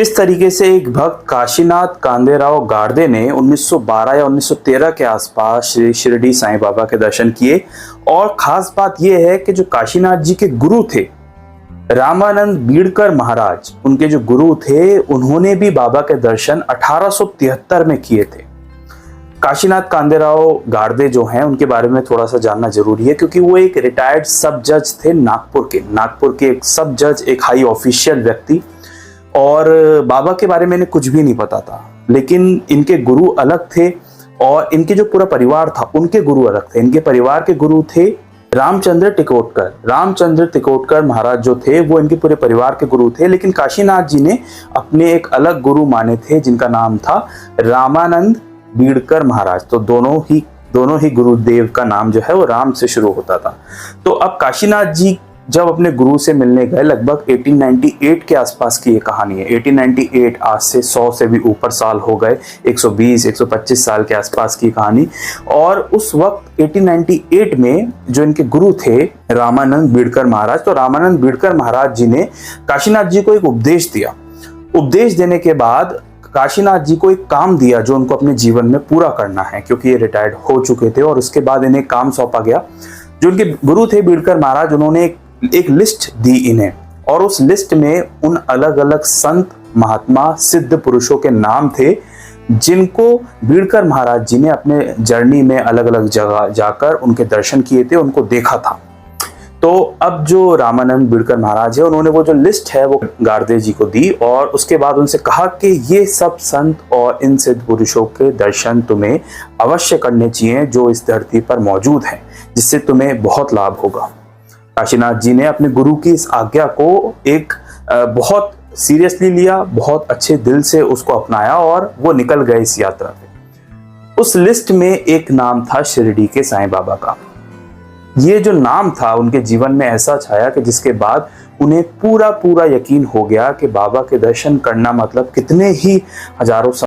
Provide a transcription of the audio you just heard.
किस तरीके से एक भक्त काशीनाथ कांदेराव गाडदे ने 1912 या 1913 के आसपास श्री शिरडी साईं बाबा के दर्शन किए। और खास बात यह है कि जो काशीनाथ जी के गुरु थे रामानंद बीड़कर महाराज, उनके जो गुरु थे, उन्होंने भी बाबा के दर्शन 1873 में किए थे। काशीनाथ कांदेराव गाडदे जो हैं उनके बारे में थोड़ा सा जानना जरूरी है, क्योंकि वो एक रिटायर्ड सब जज थे नागपुर के एक सब जज, एक हाई ऑफिशियल व्यक्ति। और बाबा के बारे में इन्हें कुछ भी नहीं पता था, लेकिन इनके गुरु अलग थे और इनके जो पूरा परिवार था उनके गुरु अलग थे। इनके परिवार के गुरु थे रामचंद्र तिकोटकर महाराज जो थे वो इनके पूरे परिवार के गुरु थे। लेकिन काशीनाथ जी ने अपने एक अलग गुरु माने थे जिनका नाम था रामानंद बीड़कर महाराज। तो दोनों ही गुरुदेव का नाम जो है वो राम से शुरू होता था। तो अब काशीनाथ जी जब अपने गुरु से मिलने गए, लगभग 1898 के आसपास की ये कहानी है। 1898, आज से 100 से भी ऊपर साल हो गए, 120-125 साल के आसपास की कहानी। और उस वक्त 1898 में जो इनके गुरु थे रामानंद बीड़कर महाराज, तो रामानंद बीड़कर महाराज जी ने काशीनाथ जी को एक उपदेश दिया। उपदेश देने के बाद काशीनाथ जी को एक काम दिया जो उनको अपने जीवन में पूरा करना है, क्योंकि ये रिटायर्ड हो चुके थे। और उसके बाद इन्हें काम सौंपा गया। जो उनके गुरु थे बीड़कर महाराज, उन्होंने एक लिस्ट दी इन्हें, और उस लिस्ट में उन अलग अलग संत, महात्मा, सिद्ध पुरुषों के नाम थे जिनको बीड़कर महाराज जी ने अपने जर्नी में अलग अलग जगह जाकर उनके दर्शन किए थे, उनको देखा था। तो अब जो रामानंद बीड़कर महाराज है, उन्होंने वो जो लिस्ट है वो गाडदे जी को दी और उसके बाद उनसे कहा कि ये सब संत और इन सिद्ध पुरुषों के दर्शन तुम्हें अवश्य करने चाहिए जो इस धरती पर मौजूद हैं, जिससे तुम्हें बहुत लाभ होगा। काशीनाथ जी ने अपने गुरु की इस आज्ञा को एक बहुत सीरियसली लिया, बहुत अच्छे दिल से उसको अपनाया और वो निकल गए इस यात्रा पे। उस लिस्ट में एक नाम था शिरडी के साईं बाबा का। ये जो नाम था उनके जीवन में ऐसा छाया कि जिसके बाद उन्हें पूरा यकीन हो गया कि बाबा के दर्शन करना मतलब कितने ही हजारों